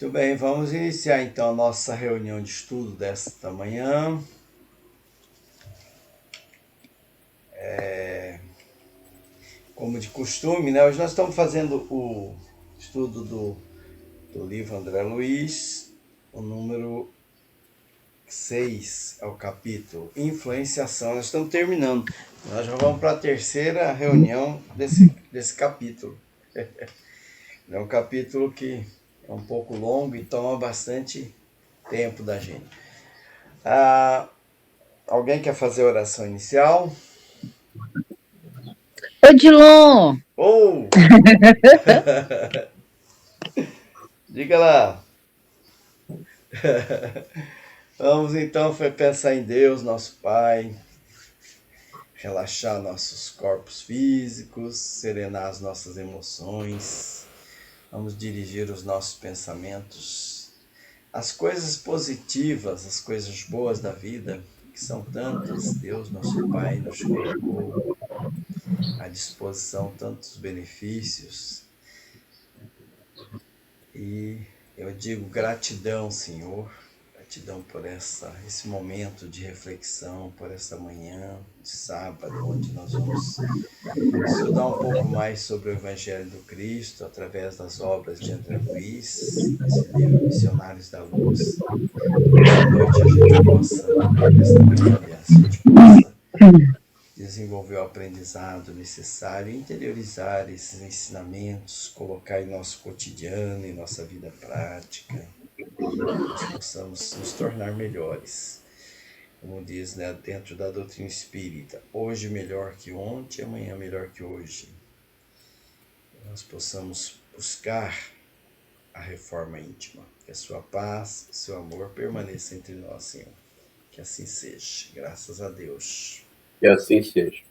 Muito bem, vamos iniciar então a nossa reunião de estudo desta manhã. Como de costume, né? Hoje nós estamos fazendo o estudo do livro André Luiz, o número 6 é o capítulo Influenciação. Nós estamos terminando. Nós já vamos para a terceira reunião desse capítulo. É um capítulo que é um pouco longo e toma bastante tempo da gente. Alguém quer fazer a oração inicial? Odilon! Ou! Diga lá. Vamos então pensar em Deus, nosso Pai, relaxar nossos corpos físicos, serenar as nossas emoções. Vamos dirigir os nossos pensamentos às coisas positivas, às coisas boas da vida, que são tantas. Deus, nosso Pai, nos colocou à disposição tantos benefícios. E eu digo gratidão, Senhor, gratidão por esse momento de reflexão, por essa manhã de sábado, onde nós vamos estudar um pouco mais sobre o Evangelho do Cristo através das obras de André Luiz, esse livro Missionários da Luz. Nessa noite a gente possa, nesta manhã, aliás, a gente possa desenvolver o aprendizado necessário, interiorizar esses ensinamentos, colocar em nosso cotidiano, em nossa vida prática, nós possamos nos tornar melhores. Como diz, né, dentro da doutrina espírita, hoje melhor que ontem, amanhã melhor que hoje. Nós possamos buscar a reforma íntima, que a sua paz, o seu amor permaneça entre nós, Senhor. Que assim seja, graças a Deus. Que assim seja.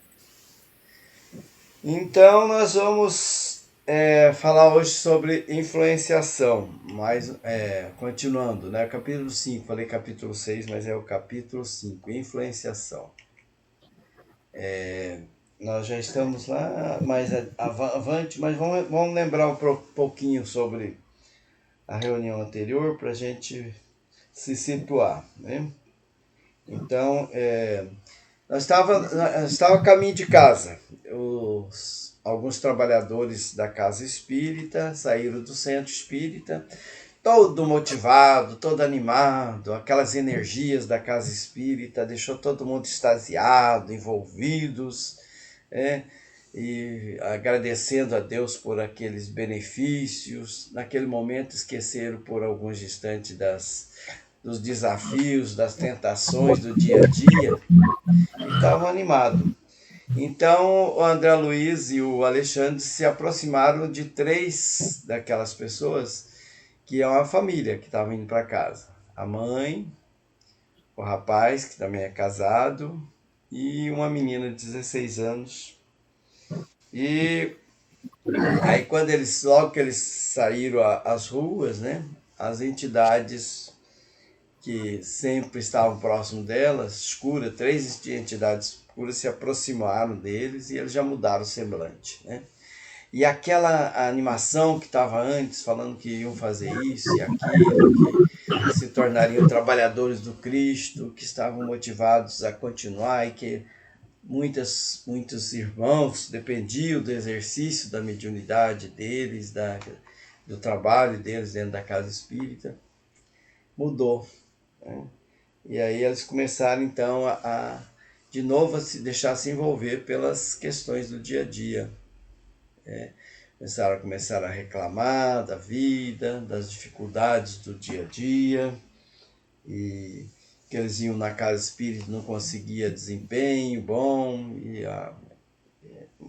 Então nós vamos falar hoje sobre influenciação, mas continuando, né? Capítulo 5, falei capítulo 6, mas é o capítulo 5, influenciação. Nós já estamos lá mais avante, mas vamos lembrar um pouquinho sobre a reunião anterior para a gente se situar, né? Então, nós estava a caminho de casa. Alguns trabalhadores da casa espírita saíram do centro espírita, todo motivado, todo animado, aquelas energias da casa espírita deixou todo mundo extasiado, envolvidos, e agradecendo a Deus por aqueles benefícios. Naquele momento esqueceram por alguns instantes dos desafios, das tentações do dia a dia e estavam animados. Então o André Luiz e o Alexandre se aproximaram de três daquelas pessoas que é uma família que estava indo para casa. A mãe, o rapaz, que também é casado, e uma menina de 16 anos. E aí logo que eles saíram às ruas, né, as entidades que sempre estavam próximo delas, escuras, três entidades escuras se aproximaram deles e eles já mudaram o semblante, né? E aquela animação que estava antes, falando que iam fazer isso e aquilo, que se tornariam trabalhadores do Cristo, que estavam motivados a continuar e que muitos irmãos dependiam do exercício da mediunidade deles, do trabalho deles dentro da casa espírita, mudou, né? E aí eles começaram então de novo a se deixar se envolver pelas questões do dia a dia. Começaram a reclamar da vida, das dificuldades do dia a dia, e que eles iam na casa espírita e não conseguia desempenho bom, e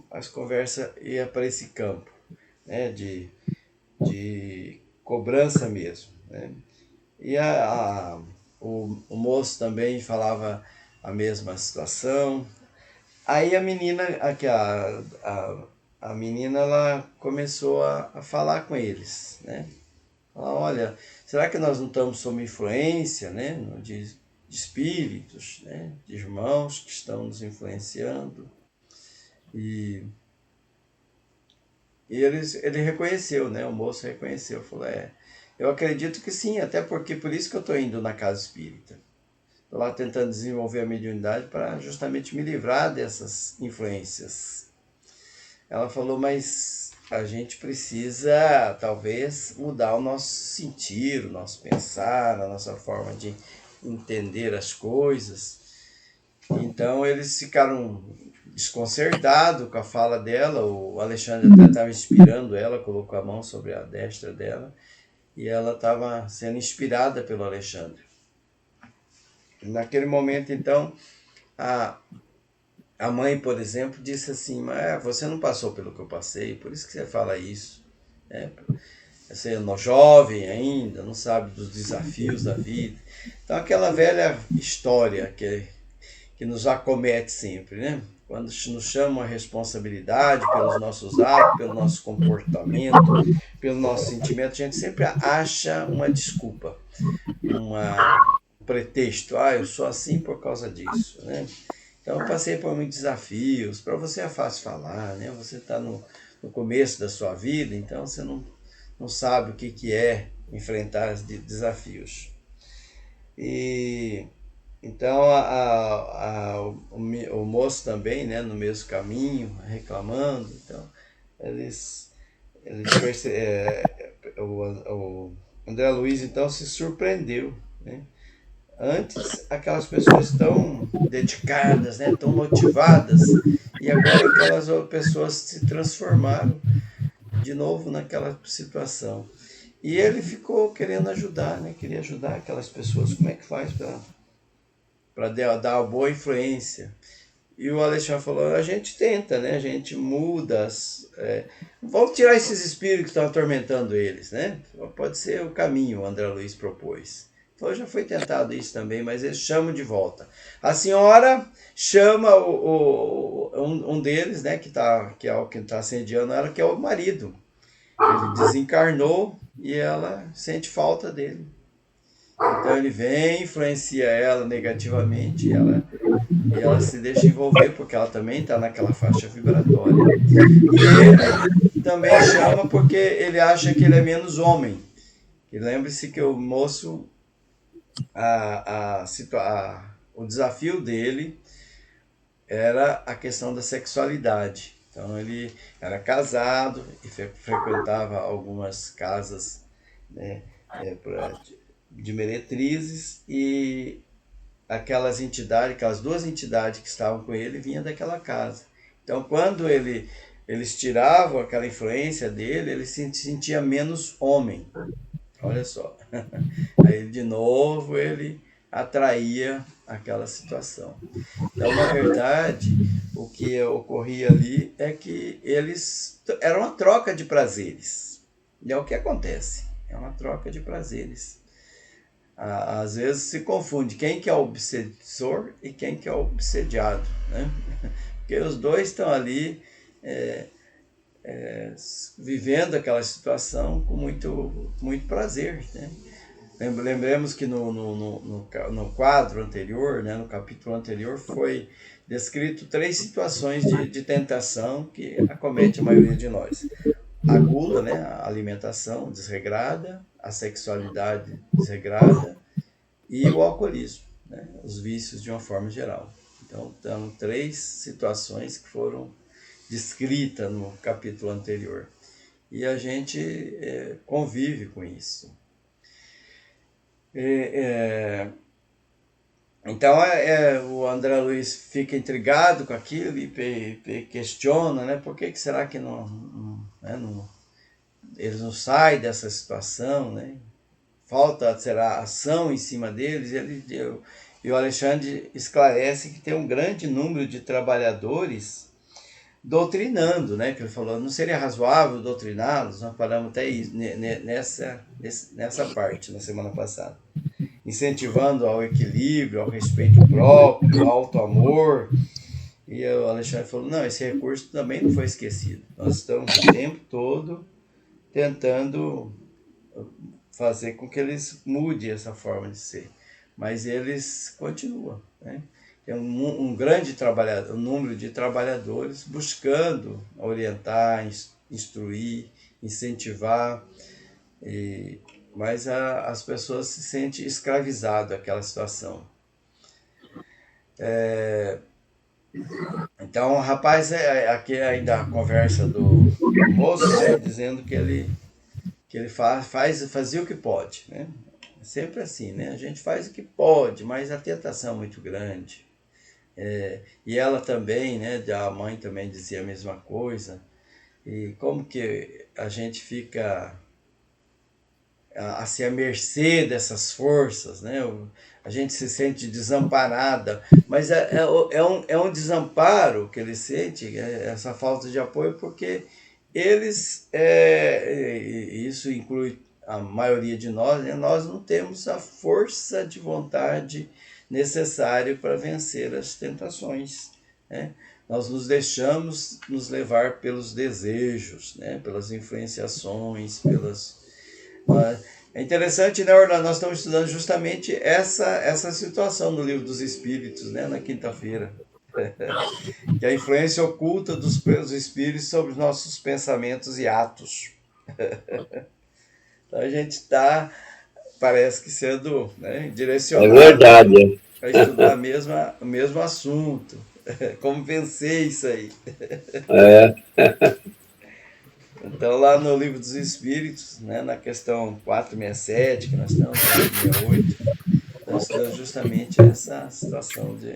as conversas iam para esse campo, né, de cobrança mesmo, né? E o moço também falava a mesma situação. Aí a menina, aqui, a menina, ela começou a falar com eles, né? Falar, olha, será que nós não estamos sob influência, né, de espíritos, né, de irmãos que estão nos influenciando? E ele reconheceu, né? O moço reconheceu, falou, Eu acredito que sim, até porque por isso que eu estou indo na casa espírita. Estou lá tentando desenvolver a mediunidade para justamente me livrar dessas influências. Ela falou, mas a gente precisa talvez mudar o nosso sentir, o nosso pensar, a nossa forma de entender as coisas. Então eles ficaram desconcertados com a fala dela. O Alexandre até estava inspirando ela, colocou a mão sobre a destra dela e ela estava sendo inspirada pelo Alexandre. Naquele momento, então, a mãe, por exemplo, disse assim, mas você não passou pelo que eu passei, por isso que você fala isso. Você é jovem ainda, não sabe dos desafios da vida. Então, aquela velha história que nos acomete sempre, né? Quando nos chamam a responsabilidade pelos nossos atos, pelo nosso comportamento, pelo nosso sentimento, a gente sempre acha uma desculpa, um pretexto. Eu sou assim por causa disso, né? Então eu passei por muitos desafios. Para você é fácil falar, né? Você está no começo da sua vida, então você não sabe o que é enfrentar os desafios. E então o moço também, né, no mesmo caminho, reclamando. Então o André Luiz então se surpreendeu, né? Antes, aquelas pessoas tão dedicadas, né, tão motivadas, e agora aquelas pessoas se transformaram de novo naquela situação. E ele ficou querendo ajudar, né? Queria ajudar aquelas pessoas. Como é que faz para dar uma boa influência? E o Alexandre falou, a gente tenta, né? A gente muda. Vamos tirar esses espíritos que estão atormentando eles, né? Pode ser o caminho, o André Luiz propôs. Então já foi tentado isso também, mas eles chamam de volta. A senhora chama um deles, né? Que é o que está assediando ela, que é o marido. Ele desencarnou e ela sente falta dele. Então ele vem, influencia ela negativamente e ela se deixa envolver, porque ela também está naquela faixa vibratória. E ele também chama porque ele acha que ele é menos homem. E lembre-se que o moço, o desafio dele era a questão da sexualidade. Então ele era casado e frequentava algumas casas, né, de meretrizes, e aquelas duas entidades que estavam com ele vinham daquela casa. Então quando eles tiravam aquela influência dele, ele se sentia menos homem. Olha só. Aí de novo ele atraía aquela situação. Então, na verdade, o que ocorria ali é que era uma troca de prazeres. E é o que acontece, é uma troca de prazeres. Às vezes se confunde quem que é o obsessor e quem que é o obsediado, né? Porque os dois estão ali vivendo aquela situação com muito prazer, né? Lembremos que no quadro anterior, né, no capítulo anterior, foi descrito 3 situações de tentação que acomete a maioria de nós. A gula, né, a alimentação desregrada, a sexualidade desregrada e o alcoolismo, né, os vícios de uma forma geral. Então, são 3 situações que foram descritas no capítulo anterior. E a gente convive com isso. Então o André Luiz fica intrigado com aquilo e questiona, né? Por que será que eles não saem dessa situação, né? Falta, será, ação em cima deles. E o Alexandre esclarece que tem um grande número de trabalhadores doutrinando, né? Que ele falou, não seria razoável doutriná-los? Nós paramos até nessa parte na semana passada. Incentivando ao equilíbrio, ao respeito próprio, ao auto-amor. E o Alexandre falou, não, esse recurso também não foi esquecido. Nós estamos o tempo todo tentando fazer com que eles mudem essa forma de ser. Mas eles continuam, né? Tem um grande número de trabalhadores buscando orientar, instruir, incentivar mas as pessoas se sentem escravizadas àquela situação. Então, o rapaz, aqui ainda a conversa do moço, né, dizendo que ele fazia o que pode, né? É sempre assim, né? A gente faz o que pode, mas a tentação é muito grande. E ela também, né? A mãe também dizia a mesma coisa. E como que a gente fica assim à mercê dessas forças, né? A gente se sente desamparada, mas é um desamparo que ele sente, essa falta de apoio, porque eles, isso inclui a maioria de nós, né? Nós não temos a força de vontade necessária para vencer as tentações, né? Nós nos deixamos nos levar pelos desejos, né? Pelas influenciações, é interessante, né, Orlando? Nós estamos estudando justamente essa situação no Livro dos Espíritos, né, na quinta-feira. Que é a influência oculta dos espíritos sobre os nossos pensamentos e atos. Então a gente está, parece que sendo, né, direcionado, É verdade. a estudar o mesmo assunto. Como vencer isso aí. É, Então, lá no Livro dos Espíritos, né, na questão 467, que nós estamos, 468, nós estamos justamente essa situação de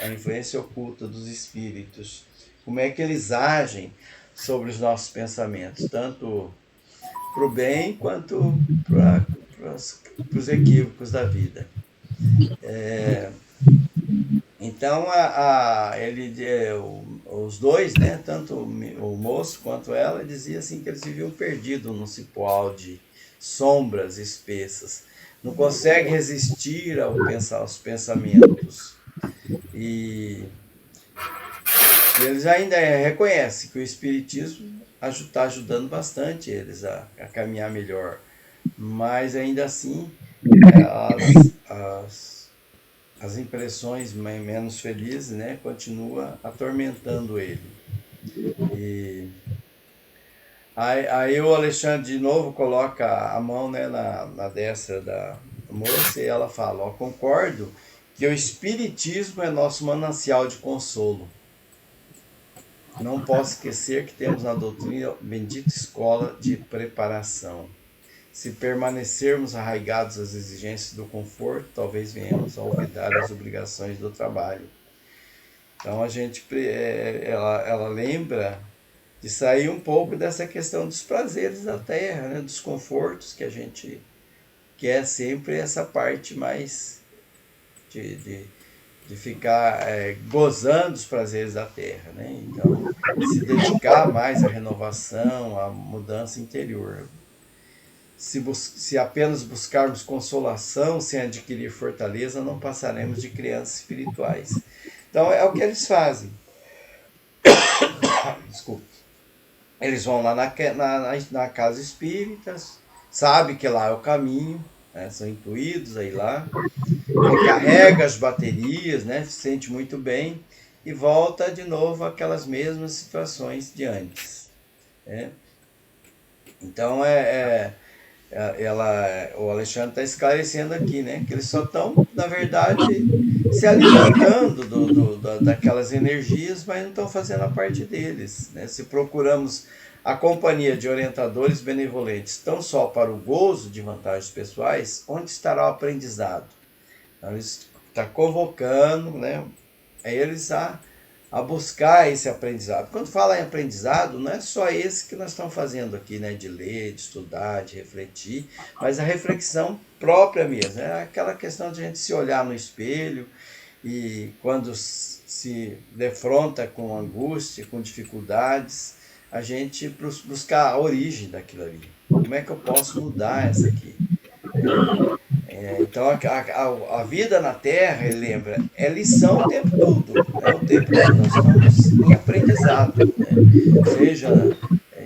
a influência oculta dos espíritos. Como é que eles agem sobre os nossos pensamentos, tanto para o bem quanto para os equívocos da vida. Então, os dois, né, tanto o moço quanto ela, dizia assim que eles viviam perdidos num cipoal de sombras espessas. Não consegue resistir aos pensamentos. E eles ainda reconhecem que o Espiritismo está ajudando bastante eles a caminhar melhor. Mas ainda assim, as impressões menos felizes, né, continua atormentando ele. E aí o Alexandre de novo coloca a mão, né, na destra da moça e ela fala: concordo que o Espiritismo é nosso manancial de consolo. Não posso esquecer que temos na doutrina a bendita escola de preparação. Se permanecermos arraigados às exigências do conforto, talvez venhamos a olvidar as obrigações do trabalho. Então ela lembra de sair um pouco dessa questão dos prazeres da terra, né? Dos confortos que a gente quer sempre, essa parte mais de ficar gozando os prazeres da terra, né? Então, se dedicar mais à renovação, à mudança interior. Se apenas buscarmos consolação sem adquirir fortaleza, não passaremos de crianças espirituais. Então é o que eles fazem. Desculpa. Eles vão lá na casa espírita, sabe que lá é o caminho, né? São intuídos aí lá, recarrega as baterias, né? Se sente muito bem e volta de novo àquelas mesmas situações de antes, né? Então o Alexandre está esclarecendo aqui, né, que eles só estão, na verdade, se alimentando daquelas energias, mas não estão fazendo a parte deles, né? Se procuramos a companhia de orientadores benevolentes tão só para o gozo de vantagens pessoais, onde estará o aprendizado? Então, ele está convocando, né, eles a buscar esse aprendizado. Quando fala em aprendizado, não é só esse que nós estamos fazendo aqui, né, de ler, de estudar, de refletir, mas a reflexão própria mesmo. É aquela questão de a gente se olhar no espelho e quando se defronta com angústia, com dificuldades, a gente buscar a origem daquilo ali. Como é que eu posso mudar essa aqui? Então a vida na Terra, ele lembra, é lição o tempo todo. É o tempo todo nós estamos em aprendizado, né? Seja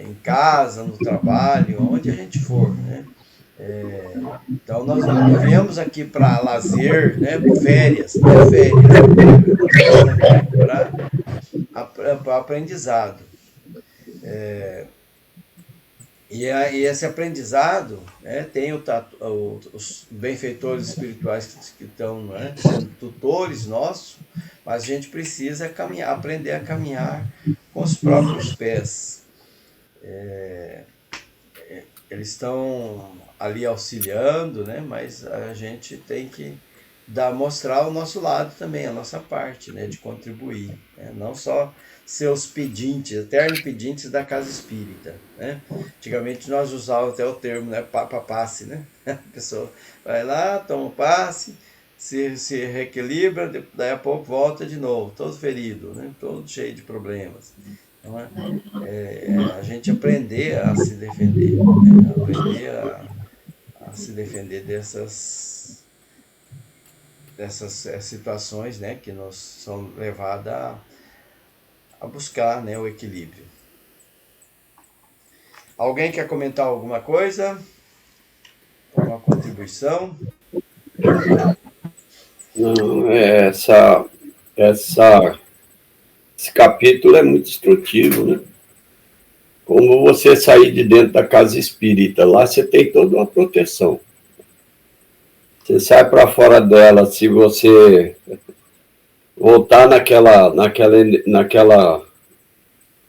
em casa, no trabalho, onde a gente for, né? Então nós não viemos aqui para lazer, né? Férias, não é férias. Nós viemos aqui para aprendizado. E esse aprendizado, né, tem os benfeitores espirituais que estão, né, sendo tutores nossos, mas a gente precisa caminhar, aprender a caminhar com os próprios pés. Eles estão ali auxiliando, né, mas a gente tem que mostrar o nosso lado também, a nossa parte, né, de contribuir, né, não só ser os pedintes, eterno pedintes da casa espírita, né. Antigamente nós usávamos até o termo, né, passe, né, a pessoa vai lá, toma um passe, se reequilibra, daí a pouco volta de novo, todo ferido, né, todo cheio de problemas. Então, a gente aprender a se defender, né, aprender a se defender dessas situações, né, que nos são levadas a buscar, né, o equilíbrio. Alguém quer comentar alguma coisa? Alguma contribuição? Não, esse capítulo é muito instrutivo, né? Como você sair de dentro da casa espírita, lá você tem toda uma proteção. Você sai para fora dela, se você voltar naquela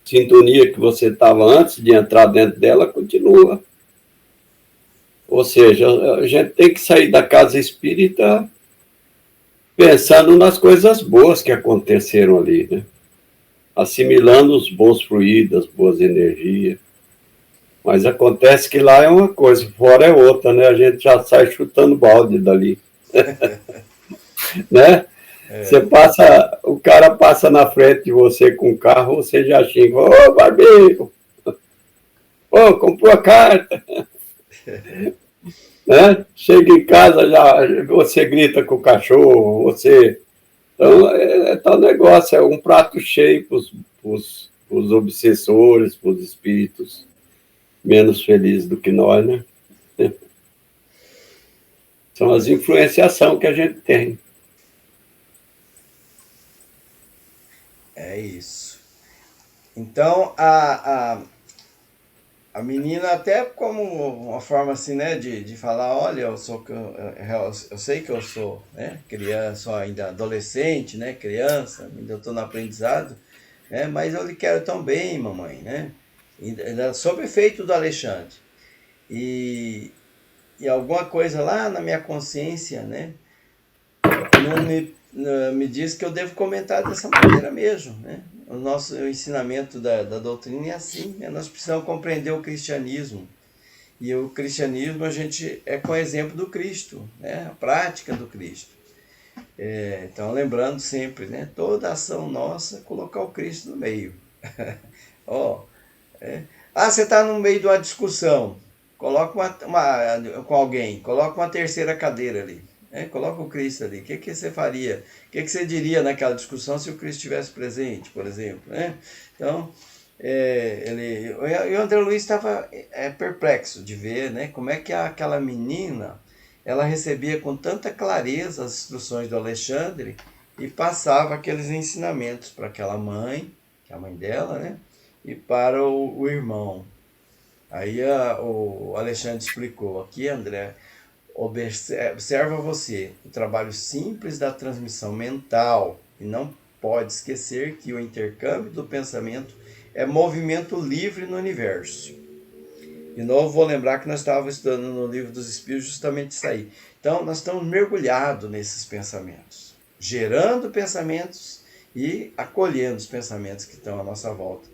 sintonia que você estava antes de entrar dentro dela, continua. Ou seja, a gente tem que sair da casa espírita pensando nas coisas boas que aconteceram ali, né? Assimilando os bons fluidos, as boas energias. Mas acontece que lá é uma coisa, fora é outra, né? A gente já sai chutando balde dali, né? Você passa, o cara passa na frente de você com o carro, você já xinga, ô barbeiro, ô, comprou a carta, né? Chega em casa, já você grita com o cachorro, você. Então, é tal negócio, é um prato cheio para os obsessores, para os espíritos menos felizes do que nós, né? São as influenciações que a gente tem. É isso. Então, a menina, até como uma forma assim, né, de falar, olha, eu sei que eu sou, né, criança, sou ainda adolescente, né, criança, ainda estou no aprendizado, né, mas eu lhe quero tão bem, mamãe, né, sob efeito do Alexandre. E, e alguma coisa lá na minha consciência, né, não me diz que eu devo comentar dessa maneira mesmo, né? O nosso ensinamento da doutrina é assim, né? Nós precisamos compreender o cristianismo. E o cristianismo a gente é com o exemplo do Cristo, né? A prática do Cristo. Então, lembrando sempre, né? Toda ação nossa, colocar o Cristo no meio. Ó, você está no meio de uma discussão, coloca com alguém, coloca uma terceira cadeira ali. Coloca o Cristo ali. O que você faria? O que você diria naquela discussão se o Cristo estivesse presente, por exemplo? Né? Então, e o André Luiz estava perplexo de ver, né, como é que aquela menina ela recebia com tanta clareza as instruções do Alexandre e passava aqueles ensinamentos para aquela mãe, que é a mãe dela, né, e para o irmão. Aí o Alexandre explicou aqui, André, observa você o trabalho simples da transmissão mental e não pode esquecer que o intercâmbio do pensamento é movimento livre no universo. De novo, vou lembrar que nós estávamos estudando no Livro dos Espíritos justamente isso aí. Então, nós estamos mergulhados nesses pensamentos, gerando pensamentos e acolhendo os pensamentos que estão à nossa volta.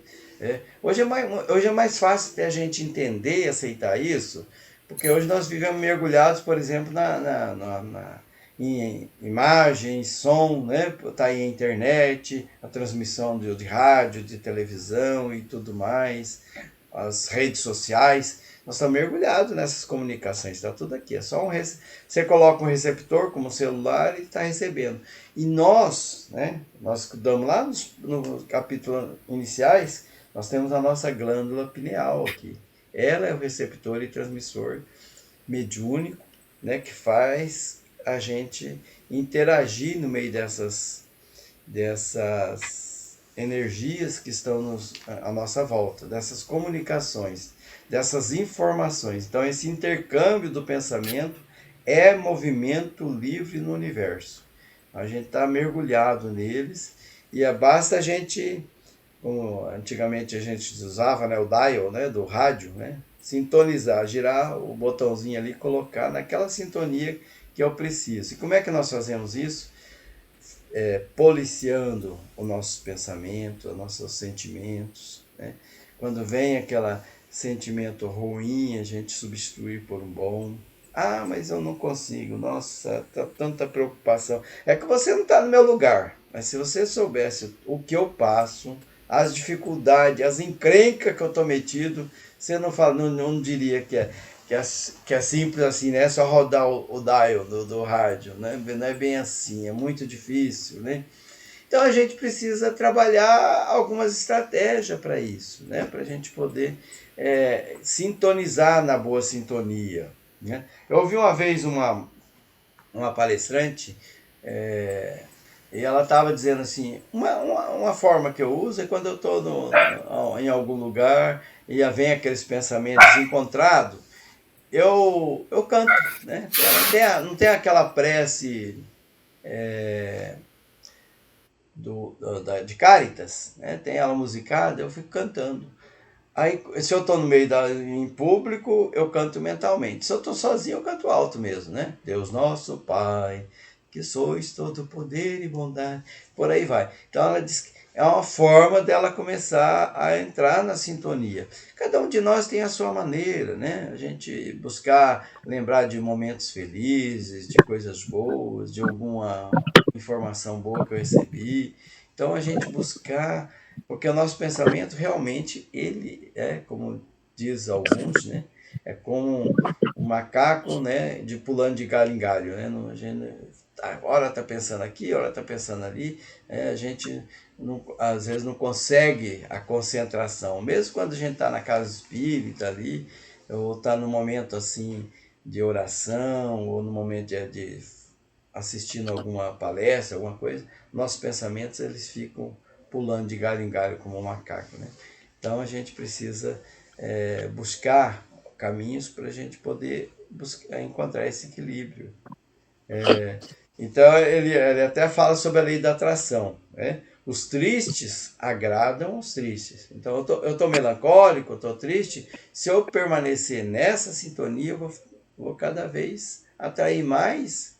Hoje é mais fácil a gente entender e aceitar isso, porque hoje nós vivemos mergulhados, por exemplo, em imagens, som, né? Tá aí a internet, a transmissão de rádio, de televisão e tudo mais, as redes sociais. Nós estamos mergulhados nessas comunicações, está tudo aqui. É só você coloca um receptor como celular e está recebendo. E nós, né? Nós damos lá no capítulo iniciais, nós temos a nossa glândula pineal aqui. Ela é o receptor e transmissor mediúnico, né, que faz a gente interagir no meio dessas energias que estão à nossa volta, dessas comunicações, dessas informações. Então, esse intercâmbio do pensamento é movimento livre no universo. A gente está mergulhado neles e basta a gente, como antigamente a gente usava, né, o dial, né, do rádio, né, sintonizar, girar o botãozinho ali, colocar naquela sintonia que eu preciso. E como é que nós fazemos isso? Policiando o nosso pensamento, os nossos sentimentos, né? Quando vem aquele sentimento ruim, a gente substitui por um bom. Ah, mas eu não consigo, nossa, tanta preocupação. É que você não está no meu lugar, mas se você soubesse o que eu passo, as dificuldades, as encrencas que eu estou metido, você não diria que é simples assim, né? É só rodar o dial do rádio, né? Não é bem assim, é muito difícil, né? Então a gente precisa trabalhar algumas estratégias para isso, né? Para a gente poder sintonizar na boa sintonia, né? Eu ouvi uma vez uma palestrante, e ela estava dizendo assim, uma forma que eu uso é quando eu estou em algum lugar e vem aqueles pensamentos desencontrados, eu canto, né? Não tem aquela prece de Caritas, né? Tem ela musicada, eu fico cantando. Aí, se eu estou no meio em público, eu canto mentalmente. Se eu estou sozinho, eu canto alto mesmo, né? Deus nosso Pai, que sois todo poder e bondade. Por aí vai. Então ela diz que é uma forma dela começar a entrar na sintonia. Cada um de nós tem a sua maneira, né? A gente buscar lembrar de momentos felizes, de coisas boas, de alguma informação boa que eu recebi. Então a gente buscar, porque o nosso pensamento realmente ele é, como diz alguns, né? É como um macaco, né? De pulando de galho em galho, né? A gente, hora está pensando aqui, hora está pensando ali, a gente às vezes não consegue a concentração, mesmo quando a gente está na casa espírita ali, ou está no momento assim de oração, ou no momento de assistindo alguma palestra, alguma coisa, nossos pensamentos eles ficam pulando de galho em galho como um macaco, né? Então a gente precisa buscar caminhos para a gente poder encontrar esse equilíbrio. Então ele até fala sobre a lei da atração, né? Os tristes agradam os tristes. Então eu tô melancólico, eu tô triste. Se eu permanecer nessa sintonia, eu vou cada vez atrair mais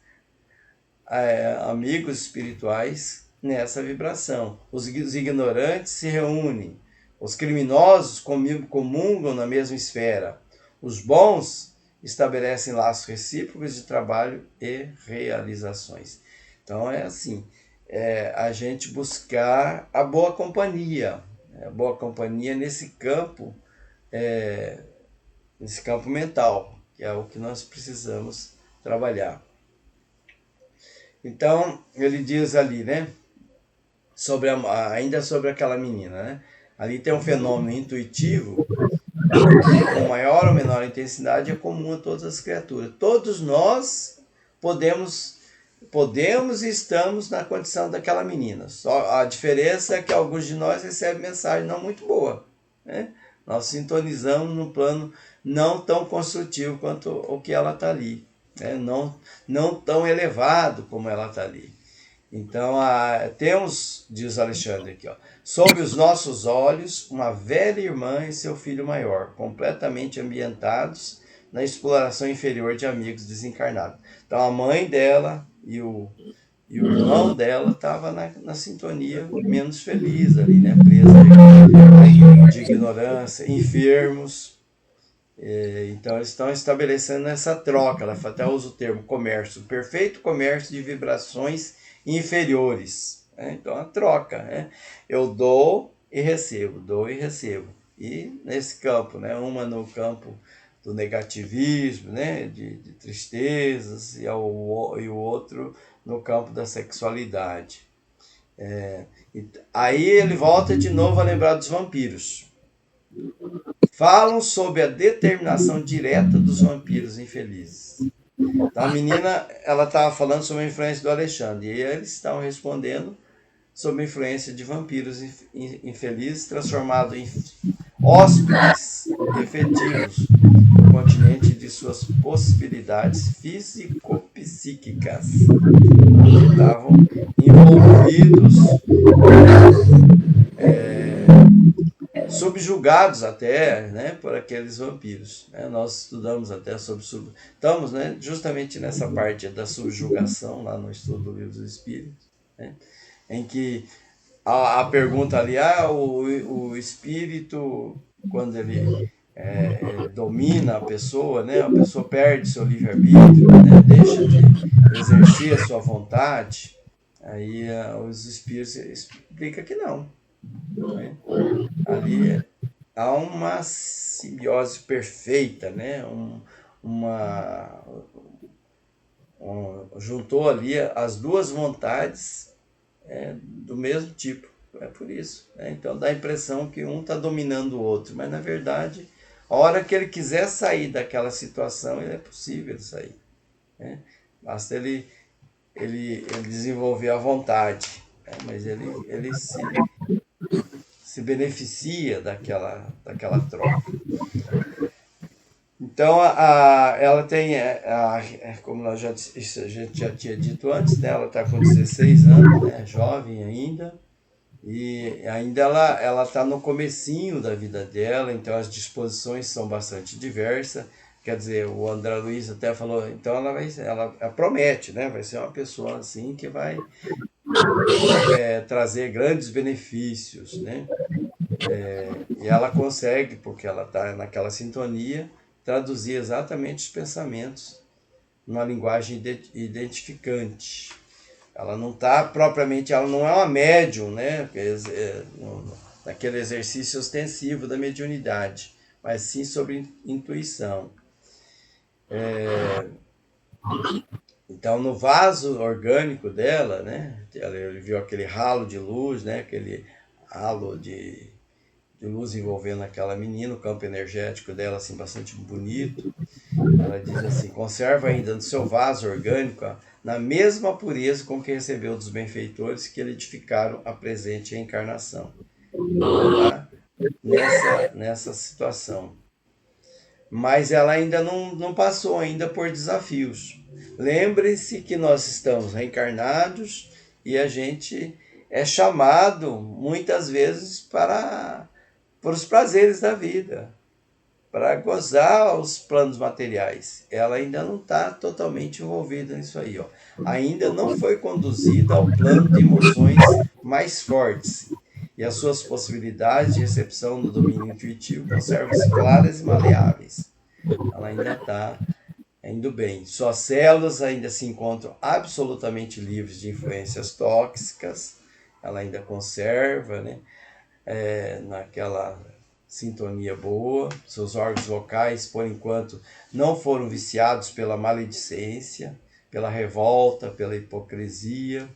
amigos espirituais nessa vibração. Os ignorantes se reúnem. Os criminosos comungam na mesma esfera. Os bons estabelecem laços recíprocos de trabalho e realizações. Então é assim, a gente buscar a boa companhia nesse campo mental, que é o que nós precisamos trabalhar. Então ele diz ali, né, ainda sobre aquela menina, né? Ali tem um fenômeno intuitivo que, com maior ou menor intensidade, é comum a todas as criaturas. Todos nós podemos e estamos na condição daquela menina. Só a diferença é que alguns de nós recebem mensagem não muito boa, né? Nós sintonizamos num plano não tão construtivo quanto o que ela está ali, né? Não tão elevado como ela está ali. Então, temos, diz Alexandre aqui, ó, sob os nossos olhos, uma velha irmã e seu filho maior, completamente ambientados na exploração inferior de amigos desencarnados. Então, a mãe dela e o irmão dela estavam na sintonia menos feliz ali, né? Presa de ignorância, enfermos. Então, eles estão estabelecendo essa troca. Ela até usa o termo comércio, perfeito comércio de vibrações inferiores, né? Então a troca, né? Eu dou e recebo. E nesse campo, né? Uma no campo do negativismo, né? De tristezas, e o outro no campo da sexualidade. Aí ele volta de novo a lembrar dos vampiros. Falam sobre a determinação direta dos vampiros infelizes. Então, a menina, ela estava falando sobre a influência do Alexandre, e eles estavam respondendo sob a influência de vampiros infelizes, transformados em hóspedes efetivos no continente de suas possibilidades físico-psíquicas, que estavam envolvidos, subjugados até, né, por aqueles vampiros. Né? Nós estudamos até sobre... Estamos, né, justamente nessa parte da subjugação, lá no estudo do Livro dos Espíritos, né, em que a pergunta ali, o espírito, quando ele domina a pessoa, né, a pessoa perde seu livre-arbítrio, né, deixa de exercer a sua vontade, aí os espíritos explicam que não. Né? Ali há uma simbiose perfeita, né? Juntou ali as duas vontades do mesmo tipo. É por isso. Né? Então dá a impressão que um está dominando o outro, mas na verdade, a hora que ele quiser sair daquela situação, ele é possível sair. Né? Basta ele desenvolver a vontade, né? Mas ele se beneficia daquela troca. Então, ela tem, como a gente já tinha dito antes, né, ela está com 16 anos, né, jovem ainda, e ainda ela está no comecinho da vida dela, então as disposições são bastante diversas. Quer dizer, o André Luiz até falou, então ela promete, né, vai ser uma pessoa assim que vai trazer grandes benefícios, né? E ela consegue, porque ela está naquela sintonia, traduzir exatamente os pensamentos numa linguagem identificante. Ela não está propriamente, ela não é uma médium, né? Naquele exercício ostensivo da mediunidade, mas sim sobre intuição. Então, no vaso orgânico dela, né? Ele viu aquele ralo de luz, né? Aquele halo de luz envolvendo aquela menina, o campo energético dela assim bastante bonito. Ela diz assim: conserva ainda no seu vaso orgânico na mesma pureza com que recebeu dos benfeitores que lhe edificaram a presente encarnação. Ela está nessa situação. Mas ela ainda não passou ainda por desafios. Lembre-se que nós estamos reencarnados e a gente é chamado muitas vezes para os prazeres da vida, para gozar os planos materiais. Ela ainda não está totalmente envolvida nisso aí. Ó. Ainda não foi conduzida ao plano de emoções mais fortes. E as suas possibilidades de recepção do domínio intuitivo conservam-se claras e maleáveis. Ela ainda está indo bem. Suas células ainda se encontram absolutamente livres de influências tóxicas. Ela ainda conserva, né? Naquela sintonia boa. Seus órgãos vocais, por enquanto, não foram viciados pela maledicência, pela revolta, pela hipocrisia.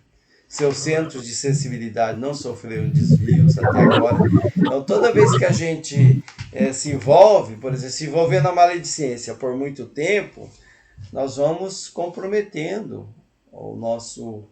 Seus centros de sensibilidade não sofreram desvios até agora. Então, toda vez que a gente se envolve, por exemplo, se envolver na maledicência por muito tempo, nós vamos comprometendo o nosso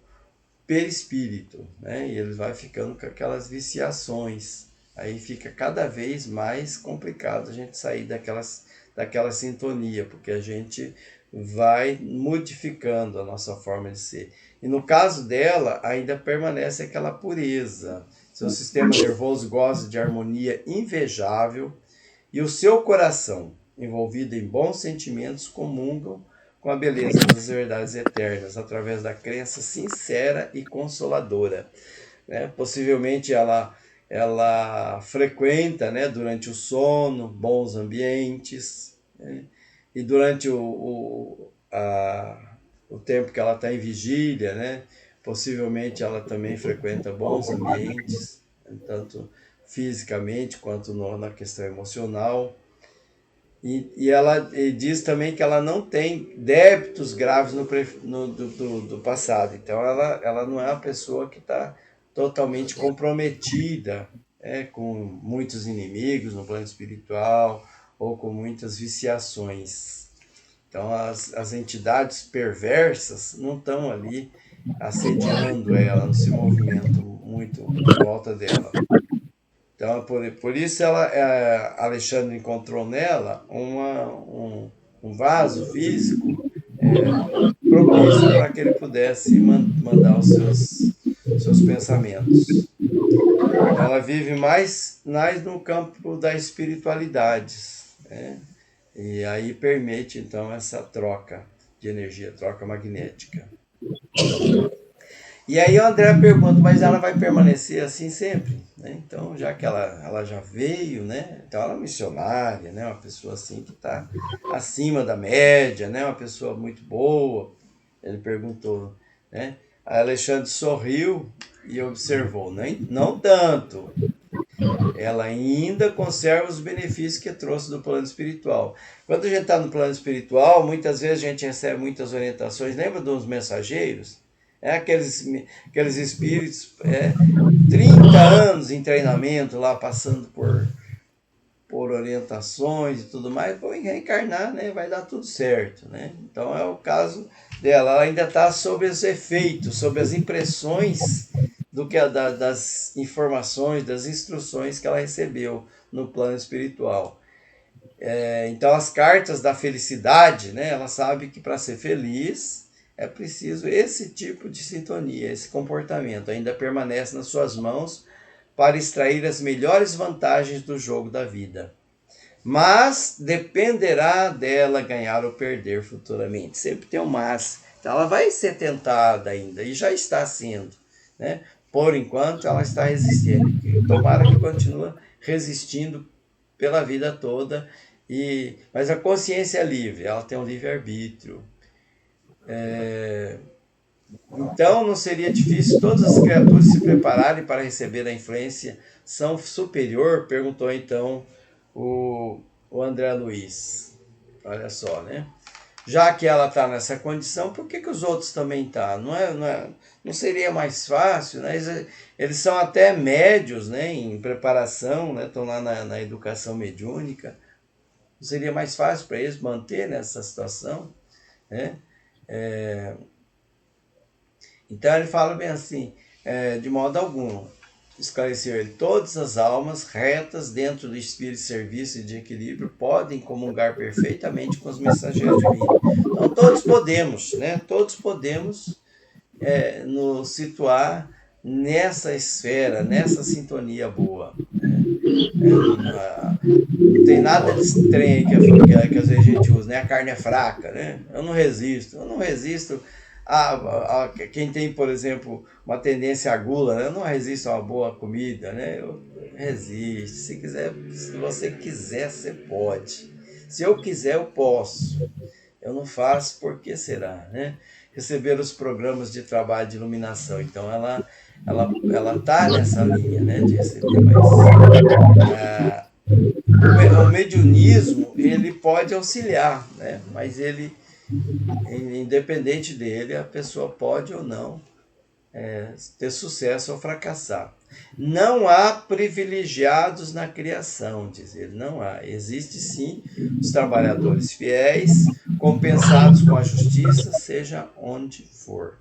perispírito, né? E ele vai ficando com aquelas viciações. Aí fica cada vez mais complicado a gente sair daquela sintonia, porque a gente vai modificando a nossa forma de ser. E no caso dela, ainda permanece aquela pureza. Seu sistema nervoso goza de harmonia invejável e o seu coração, envolvido em bons sentimentos, comungam com a beleza das verdades eternas, através da crença sincera e consoladora. Né? Possivelmente ela frequenta, né, durante o sono, bons ambientes, né? E durante o tempo que ela está em vigília, né, possivelmente ela também frequenta bons ambientes, tanto fisicamente quanto na questão emocional. E ela diz também que ela não tem débitos graves do passado. Então, ela não é uma pessoa que está totalmente comprometida com muitos inimigos no plano espiritual ou com muitas viciações. Então, as entidades perversas não estão ali assediando ela, não se movimentam muito em volta dela. Então, por isso Alexandre encontrou nela um vaso físico propício para que ele pudesse mandar os seus pensamentos. Então, ela vive mais no campo da espiritualidade, né? E aí permite, então, essa troca de energia, troca magnética. E aí o André pergunta, mas ela vai permanecer assim sempre? Né? Então, já que ela já veio, né? Então ela é missionária, né? Uma pessoa assim que está acima da média, né? Uma pessoa muito boa. Ele perguntou, né? Aí Alexandre sorriu e observou, não tanto. Ela ainda conserva os benefícios que trouxe do plano espiritual. Quando a gente está no plano espiritual, muitas vezes a gente recebe muitas orientações. Lembra dos mensageiros? Aqueles espíritos, 30 anos em treinamento lá, passando por orientações e tudo mais, vão reencarnar, né? Vai dar tudo certo, né? Então é o caso dela. Ela ainda está sob os efeitos, sob as impressões das informações, das instruções que ela recebeu no plano espiritual. Então as cartas da felicidade, né? Ela sabe que para ser feliz é preciso esse tipo de sintonia, esse comportamento. Ainda permanece nas suas mãos para extrair as melhores vantagens do jogo da vida. Mas dependerá dela ganhar ou perder futuramente. Sempre tem um mas. Então ela vai ser tentada ainda, e já está sendo, né? Por enquanto ela está resistindo. Tomara que continue resistindo pela vida toda. Mas a consciência é livre, ela tem um livre-arbítrio. Então não seria difícil todas as criaturas se prepararem para receber a influência superior? Perguntou então o André Luiz. Olha só, né? Já que ela está nessa condição, por que os outros também estão? Não seria mais fácil, né? Eles são até médios, né? Em preparação, né? Estão lá na educação mediúnica. Não seria mais fácil para eles manter nessa situação, né? Então ele fala bem assim, de modo algum, esclareceu ele, todas as almas retas dentro do espírito de serviço e de equilíbrio podem comungar perfeitamente com os mensageiros divinos. Então todos podemos, né? Todos podemos nos situar nessa esfera, nessa sintonia boa. Não tem nada de estranho que às vezes a gente usa, né? A carne é fraca, né? Eu não resisto a quem tem, por exemplo, uma tendência à gula, né? Eu não resisto a uma boa comida, né? Eu resisto. Se você quiser, você pode. Se eu quiser, eu posso. Eu não faço, por que será, né? Receber os programas de trabalho de iluminação. Então, ela tá nessa linha, né? De receber, mas o mediunismo, ele pode auxiliar, né? Mas independente dele, a pessoa pode ou não ter sucesso ou fracassar. Não há privilegiados na criação, diz ele, não há. Existe sim os trabalhadores fiéis, compensados com a justiça, seja onde for.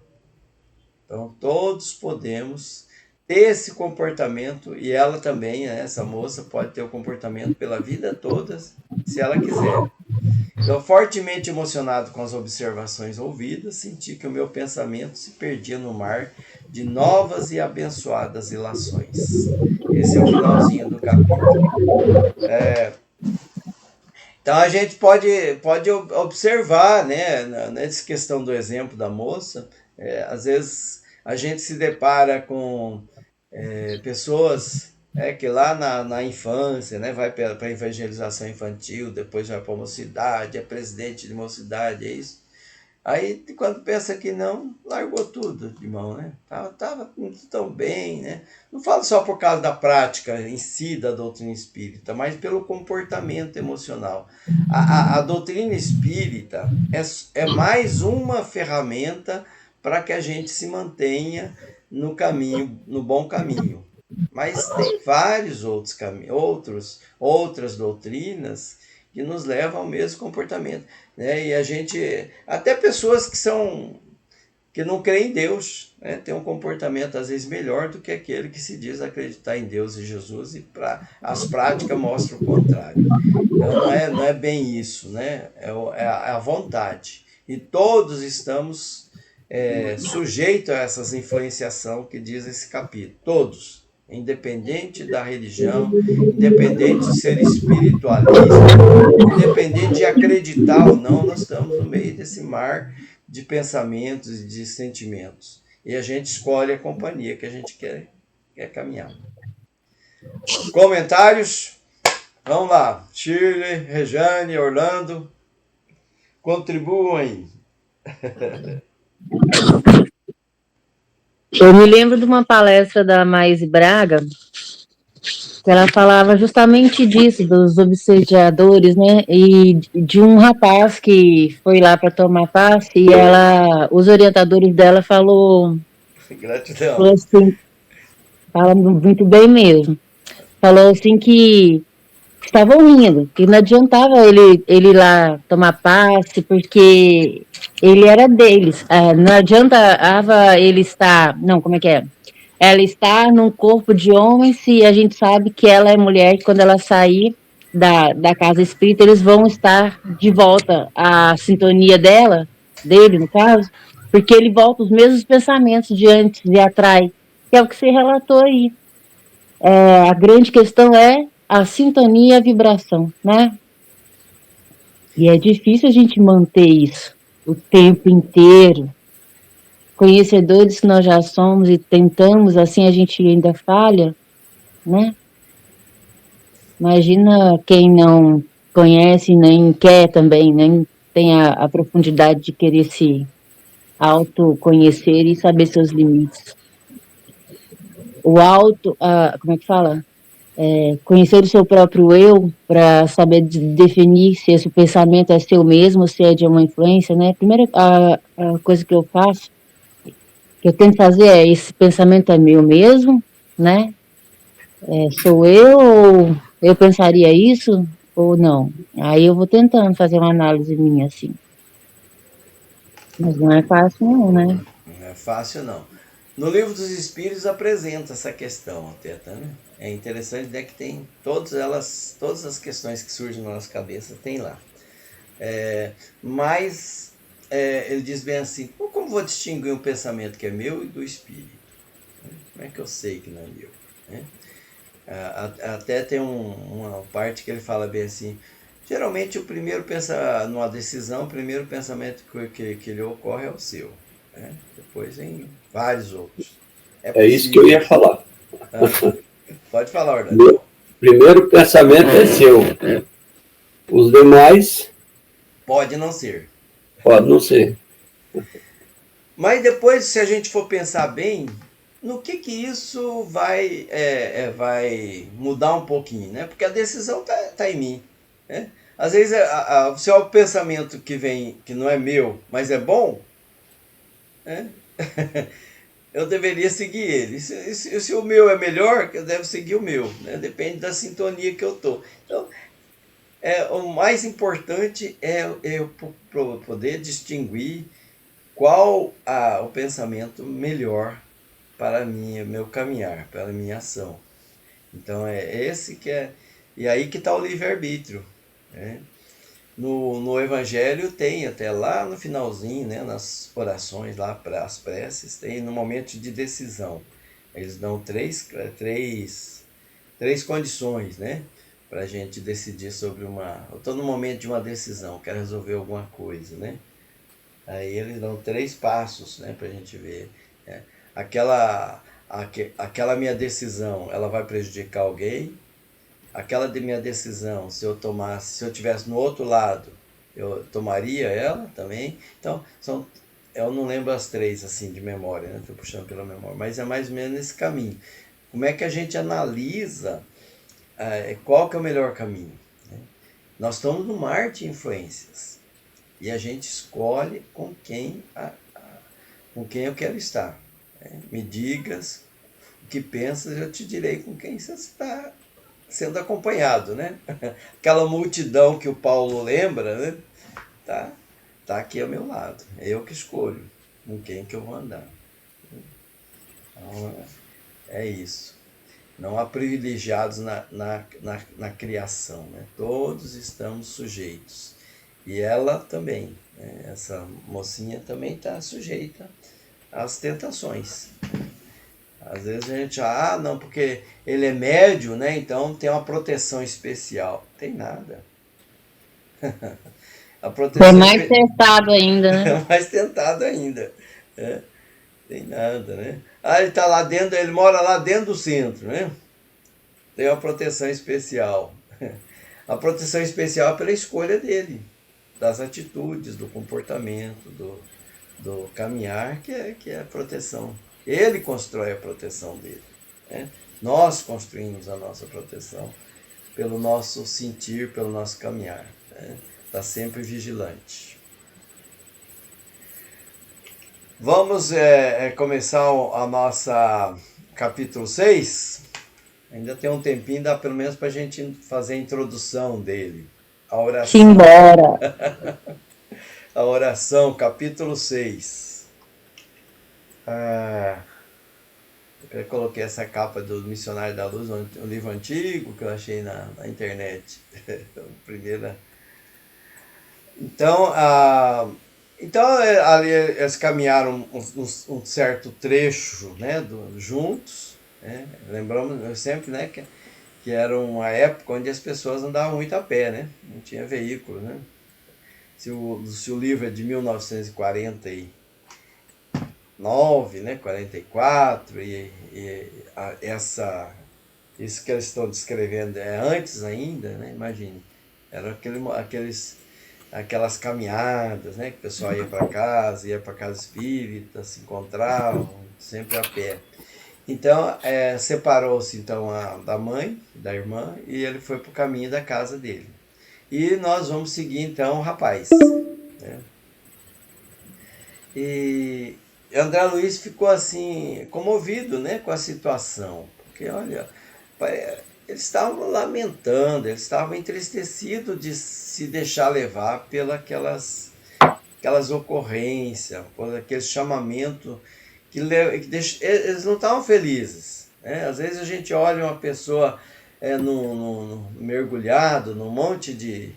Então, todos podemos ter esse comportamento, e ela também, né, essa moça, pode ter o comportamento pela vida toda, se ela quiser. Então, fortemente emocionado com as observações ouvidas, senti que o meu pensamento se perdia no mar de novas e abençoadas ilações. Esse é o finalzinho do capítulo. Então, a gente pode observar, né, nessa questão do exemplo da moça, às vezes a gente se depara com pessoas que lá na infância, né, vai para a evangelização infantil, depois vai para a mocidade, é presidente de mocidade, é isso. Aí, quando pensa que não, largou tudo de mão, né? Tava tão bem, né? Não falo só por causa da prática em si da doutrina espírita, mas pelo comportamento emocional. A doutrina espírita é mais uma ferramenta para que a gente se mantenha no caminho, no bom caminho. Mas tem vários outros caminhos, outras doutrinas que nos levam ao mesmo comportamento, né? E a gente, até pessoas que que não crê em Deus, né? Tem um comportamento às vezes melhor do que aquele que se diz acreditar em Deus e Jesus e as práticas mostram o contrário. Então não é bem isso, né? É a vontade. E todos estamos sujeitos a essas influenciações que diz esse capítulo. Todos. Independente da religião, independente de ser espiritualista, independente de acreditar ou não, nós estamos no meio desse mar de pensamentos e de sentimentos. E a gente escolhe a companhia que a gente quer caminhar. Comentários? Vamos lá. Shirley, Rejane, Orlando, contribuam aí. Eu me lembro de uma palestra da Maíse Braga, que ela falava justamente disso, dos obsediadores, né? E de um rapaz que foi lá para tomar passe e os orientadores dela falou Gratidão. assim, fala muito bem mesmo. Falou assim que estavam rindo, que não adiantava ele lá tomar passe, porque ele era deles. Não adiantava ele estar. Não, como é que é? Ela está num corpo de homem se a gente sabe que ela é mulher, que quando ela sair da casa espírita, eles vão estar de volta à sintonia dele, no caso, porque ele volta os mesmos pensamentos de antes e atrai, que é o que você relatou aí. A grande questão é a sintonia e a vibração, né? E é difícil a gente manter isso o tempo inteiro. Conhecedores que nós já somos e tentamos, assim a gente ainda falha, né? Imagina quem não conhece, nem quer também, nem tem a profundidade de querer se autoconhecer e saber seus limites. Como é que fala? Conhecer o seu próprio eu para saber definir se esse pensamento é seu mesmo, se é de uma influência, né? Primeira a coisa que eu faço, que eu tento fazer esse pensamento é meu mesmo, né? Sou eu ou eu pensaria isso ou não? Aí eu vou tentando fazer uma análise minha assim. Mas não é fácil não, né? Não é fácil não. No Livro dos Espíritos apresenta essa questão até, tá, né? É interessante, né, que tem todas as questões que surgem na nossa cabeça, tem lá. Mas ele diz bem assim, como vou distinguir um pensamento que é meu e do espírito? Como é que eu sei que não é meu? Né? Até tem uma parte que ele fala bem assim, geralmente numa decisão, o primeiro pensamento que lhe ocorre é o seu. Né? Depois vem vários outros. É isso que eu ia falar. Pode falar, Orlando. Primeiro pensamento é seu. Os demais... Pode não ser. Pode não ser. Mas depois, se a gente for pensar bem, no que isso vai mudar um pouquinho, né? Porque a decisão tá em mim, né? Às vezes, se é o pensamento que vem, que não é meu, mas é bom, né? Eu deveria seguir ele. Se o meu é melhor, eu devo seguir o meu, né? Depende da sintonia que eu tô. Então, o mais importante é eu poder distinguir qual o pensamento melhor para meu caminhar, para a minha ação. Então é esse que é. E aí que está o livre-arbítrio. Né? No Evangelho tem até lá no finalzinho, né, nas orações, lá para as preces, tem no momento de decisão. Eles dão três condições, né? Para a gente decidir sobre eu estou no momento de uma decisão, quero resolver alguma coisa, né? Aí eles dão 3 passos, né, para a gente ver. Né? Aquela minha decisão, ela vai prejudicar alguém? Aquela minha decisão, se eu tivesse no outro lado, eu tomaria ela também? Então, eu não lembro as 3 assim de memória, né? Estou puxando pela memória, mas é mais ou menos nesse caminho. Como é que a gente analisa qual que é o melhor caminho? Né? Nós estamos no mar de influências. E a gente escolhe com quem eu quero estar. Né? Me digas o que pensas, eu te direi com quem você está sendo acompanhado. Né? Aquela multidão que o Paulo lembra, né? Tá aqui ao meu lado. É eu que escolho. com quem que eu vou andar. Então, é isso. Não há privilegiados na criação, né? Todos estamos sujeitos. E ela também, né? Essa mocinha também está sujeita às tentações. Às vezes a gente, não, porque ele é médio, né? Então tem uma proteção especial. Tem nada. A Foi proteção mais testado ainda, é né? mais tentado ainda. Né? Tem nada, né? Ele tá lá dentro, ele mora lá dentro do centro, né? Tem uma proteção especial. A proteção especial é pela escolha dele, das atitudes, do comportamento, do caminhar, que é a proteção. Ele constrói a proteção dele. Né? Nós construímos a nossa proteção pelo nosso sentir, pelo nosso caminhar. Né? Tá sempre vigilante. Vamos começar a nossa capítulo 6. Ainda tem um tempinho, dá pelo menos para a gente fazer a introdução dele. A oração. Simbora. A oração, capítulo 6. Eu coloquei essa capa do Missionário da Luz, um livro antigo que eu achei na internet. Primeira. Então, ali eles caminharam um certo trecho, né, juntos. Né? Lembramos sempre, né, que era uma época onde as pessoas andavam muito a pé, né? Não tinha veículo, né? Se o livro é de 1949, né? 44, isso que eles estão descrevendo é antes ainda, né? Imagine. Eram aquelas caminhadas, né? Que o pessoal ia para casa espírita, se encontravam, sempre a pé. Então, separou-se então da mãe, da irmã, e ele foi para o caminho da casa dele. E nós vamos seguir então o rapaz. Né? E André Luiz ficou assim, comovido, né, com a situação. Porque, olha, eles estavam lamentando, eles estavam entristecidos de se deixar levar pelas aquelas ocorrências, por aquele chamamento eles não estavam felizes. Né? Às vezes a gente olha uma pessoa mergulhado num monte de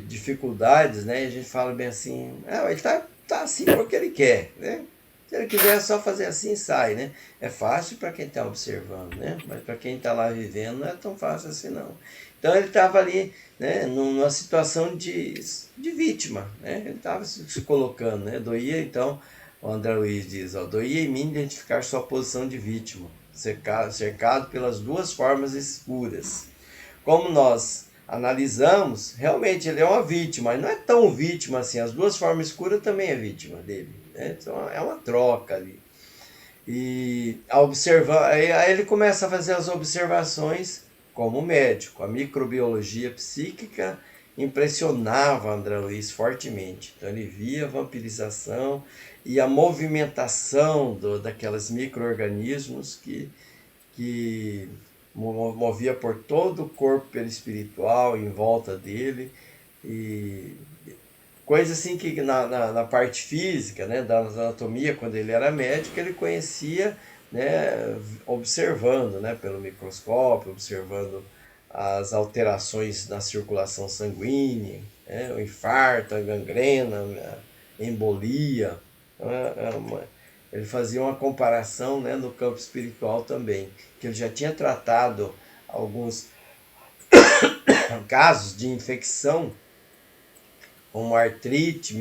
dificuldades, né? E a gente fala bem assim, ele tá assim porque ele quer, né? Se ele quiser só fazer assim, sai, né? É fácil para quem está observando, né? Mas para quem está lá vivendo não é tão fácil assim, não. Então ele estava ali, né, numa situação de vítima, né? Ele estava se colocando, né? Doía, então, o André Luiz diz, doía em mim identificar sua posição de vítima, cercado pelas duas formas escuras. Como nós analisamos, realmente ele é uma vítima, mas não é tão vítima assim. As duas formas escuras também é vítima dele. Né? Então é uma troca ali. E aí ele começa a fazer as observações como médico. A microbiologia psíquica impressionava André Luiz fortemente. Então ele via a vampirização e a movimentação daqueles micro-organismos que movia por todo o corpo perispiritual em volta dele. E coisa assim que na parte física, né, da anatomia, quando ele era médico, ele conhecia, né, observando, né, pelo microscópio, observando as alterações na circulação sanguínea, né, o infarto, a gangrena, a embolia. Então, ele fazia uma comparação, né, no campo espiritual também, que ele já tinha tratado alguns casos de infecção, como artrite,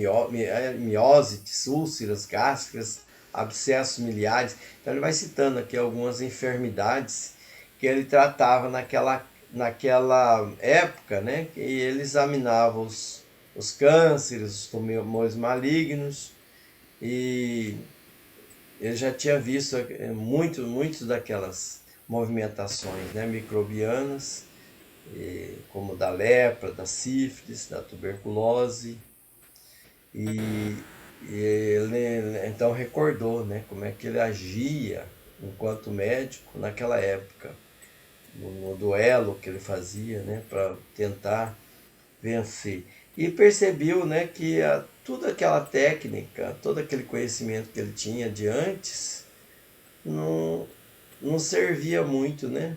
miosites, úlceras gástricas, abscessos miliares. Então ele vai citando aqui algumas enfermidades que ele tratava naquela época, né, que ele examinava os cânceres, os tumores malignos, e ele já tinha visto muito daquelas movimentações, né, microbianas, como da lepra, da sífilis, da tuberculose. E ele então recordou, né, como é que ele agia enquanto médico naquela época, no duelo que ele fazia, né, para tentar vencer. e percebeu, né, que toda aquela técnica, todo aquele conhecimento que ele tinha de antes, não, não servia muito, né,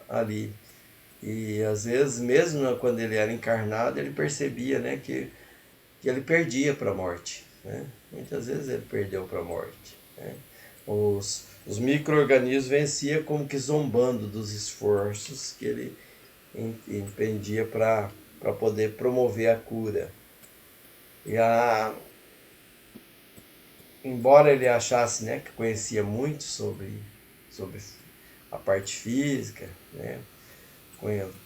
ali. E às vezes, mesmo quando ele era encarnado, ele percebia, né, que ele perdia para a morte. Né? Muitas vezes ele perdeu para a morte. Né? Os micro-organismos venciam como que zombando dos esforços que ele empreendia para poder promover a cura. E embora ele achasse, né, que conhecia muito sobre a parte física, né,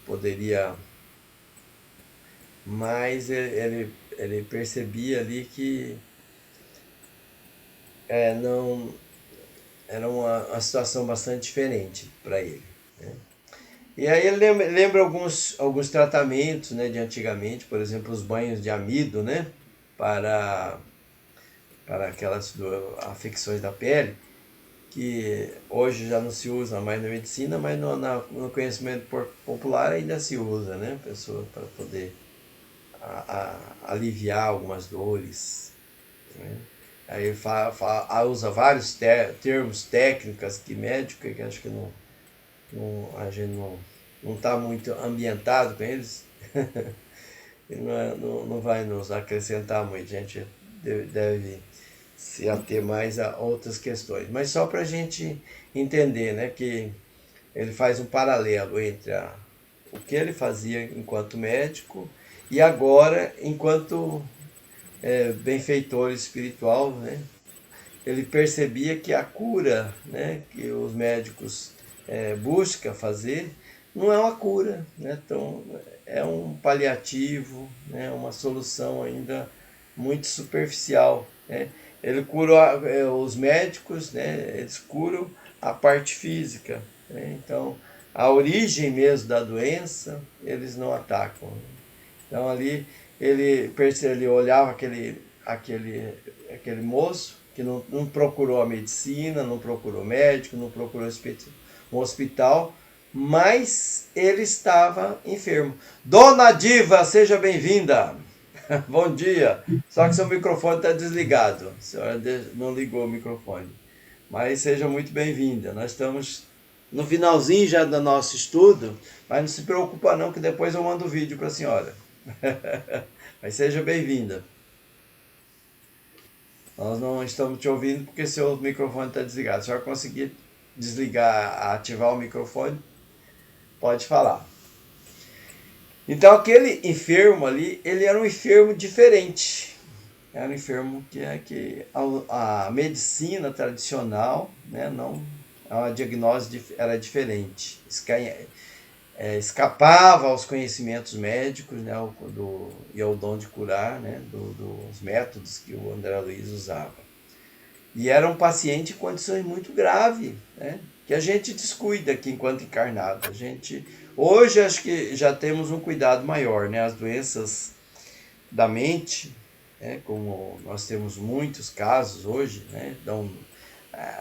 poderia, mas ele percebia ali que não era uma situação bastante diferente para ele. Né? E aí ele lembra alguns tratamentos, né, de antigamente, por exemplo, os banhos de amido, né, para aquelas afecções da pele, que hoje já não se usa mais na medicina, mas no conhecimento popular ainda se usa, né, pessoa para poder aliviar algumas dores. Né? Aí usa vários termos técnicos que médico, que acho que a gente não está muito ambientado com eles. E não vai nos acrescentar muito, a gente deve se ater mais a outras questões. Mas só para a gente entender, né, que ele faz um paralelo entre o que ele fazia enquanto médico e agora enquanto benfeitor espiritual, né? Ele percebia que a cura, né, que os médicos buscam fazer não é uma cura, né? Então é um paliativo, né, uma solução ainda muito superficial. Né? Ele cura os médicos, né, eles curam a parte física. Né? Então a origem mesmo da doença eles não atacam. Então ali ele olhava aquele moço que não procurou a medicina, não procurou médico, não procurou um hospital, mas ele estava enfermo. Dona Diva, seja bem-vinda. Bom dia. Só que seu microfone está desligado. A senhora não ligou o microfone. Mas seja muito bem-vinda. Nós estamos no finalzinho já do nosso estudo, mas não se preocupa não, que depois eu mando o vídeo para a senhora. Mas seja bem-vinda. Nós não estamos te ouvindo porque seu microfone está desligado. Se a senhora conseguir desligar, ativar o microfone, pode falar. Então aquele enfermo ali, ele era um enfermo diferente. Era um enfermo que a medicina tradicional, né, não, a diagnose era diferente. Escapava aos conhecimentos médicos, né, e ao dom de curar, né, dos métodos que o André Luiz usava. E era um paciente em condições muito graves, né, que a gente descuida aqui enquanto encarnado. Hoje acho que já temos um cuidado maior, né, as doenças da mente, né, como nós temos muitos casos hoje, né, dão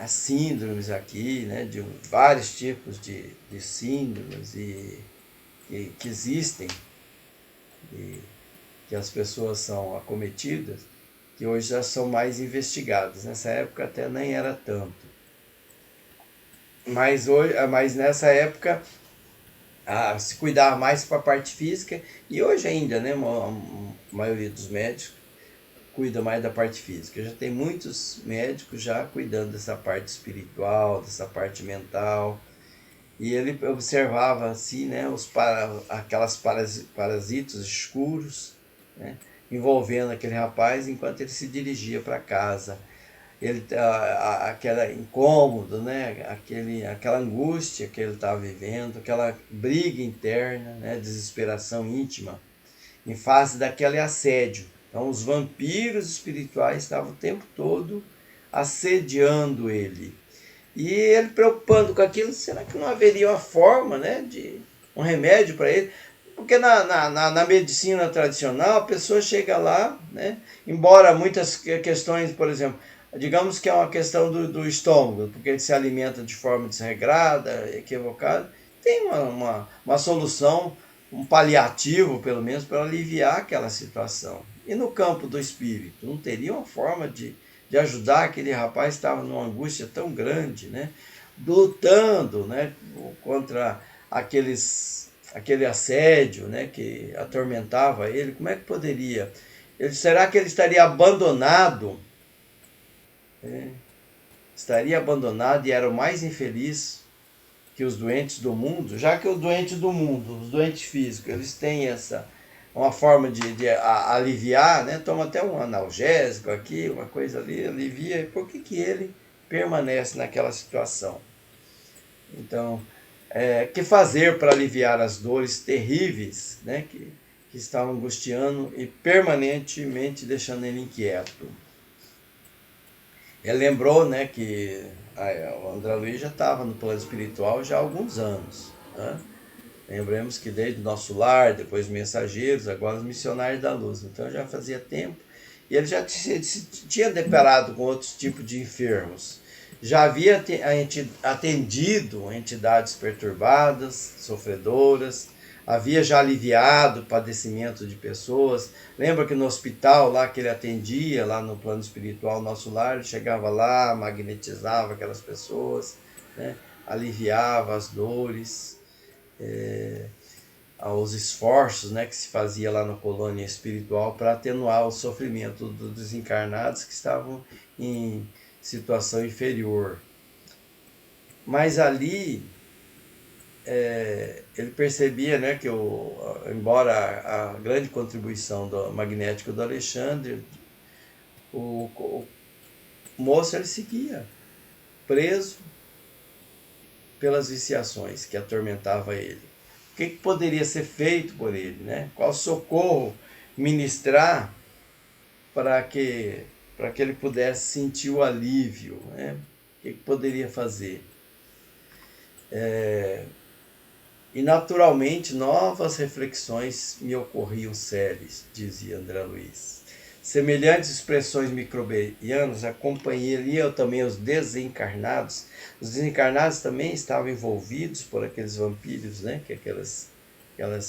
síndromes aqui, né, de vários tipos de síndromes que existem e que as pessoas são acometidas, que hoje já são mais investigadas. Nessa época até nem era tanto. Mas nessa época se cuidar mais para a parte física, e hoje ainda, né, a maioria dos médicos cuida mais da parte física. Já tem muitos médicos já cuidando dessa parte espiritual, dessa parte mental. E ele observava assim, né, aquelas parasitos escuros, né, envolvendo aquele rapaz enquanto ele se dirigia para casa. Aquele incômodo, né, aquela angústia que ele estava vivendo, aquela briga interna, né, desesperação íntima, em face daquele assédio. Então os vampiros espirituais estavam o tempo todo assediando ele. E ele preocupando com aquilo, será que não haveria uma forma, né, de um remédio para ele? Porque na medicina tradicional a pessoa chega lá, né, embora muitas questões, por exemplo, digamos que é uma questão do estômago, porque ele se alimenta de forma desregrada, equivocada, tem uma solução um paliativo, pelo menos, para aliviar aquela situação. E no campo do espírito, não teria uma forma de ajudar aquele rapaz que estava numa angústia tão grande, né? Lutando, né, contra aquele assédio, né, que atormentava ele. Como é que poderia? Será que ele estaria abandonado? Estaria abandonado e era o mais infeliz que os doentes do mundo, já que os doentes do mundo, os doentes físicos, eles têm uma forma de aliviar, né? Toma até um analgésico aqui, uma coisa ali, alivia. E por que ele permanece naquela situação? Então, que fazer para aliviar as dores terríveis, né? Que estavam angustiando e permanentemente deixando ele inquieto? Ele lembrou, né, que o André Luiz já estava no plano espiritual já há alguns anos, né? Lembremos que desde o Nosso Lar, depois Mensageiros, agora os Missionários da Luz. Então já fazia tempo. E ele já tinha deparado com outros tipos de enfermos. Já havia atendido entidades perturbadas, sofredoras. Havia já aliviado o padecimento de pessoas. Lembra que no hospital lá que ele atendia, lá no plano espiritual Nosso Lar, ele chegava lá, magnetizava aquelas pessoas, né? Aliviava as dores. Aos esforços, né, que se fazia lá na colônia espiritual para atenuar o sofrimento dos desencarnados que estavam em situação inferior. Mas ali ele percebia, né, que embora a grande contribuição do magnético do Alexandre, o moço ele seguia preso pelas viciações que atormentavam ele. O que poderia ser feito por ele, né? Qual socorro ministrar para que ele pudesse sentir o alívio, né? O que poderia fazer? E naturalmente novas reflexões me ocorriam sérias, dizia André Luiz. Semelhantes expressões microbianas acompanhariam também os desencarnados. Os desencarnados também estavam envolvidos por aqueles vampiros, né? Que aquelas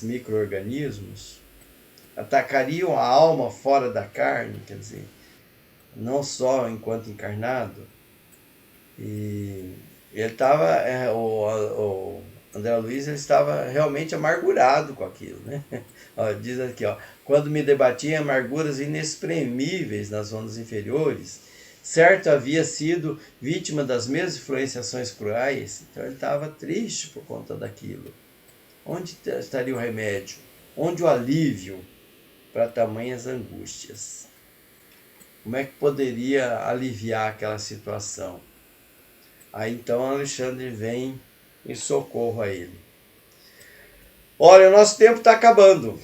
micro-organismos atacariam a alma fora da carne, quer dizer, não só enquanto encarnado. E ele estava, o André Luiz, ele estava realmente amargurado com aquilo, né? Diz aqui, quando me debatia em amarguras inexprimíveis nas ondas inferiores, certo havia sido vítima das mesmas influenciações cruéis, então ele estava triste por conta daquilo. Onde estaria o remédio? Onde o alívio para tamanhas angústias? Como é que poderia aliviar aquela situação? Aí então Alexandre vem em socorro a ele. Olha, o nosso tempo está acabando.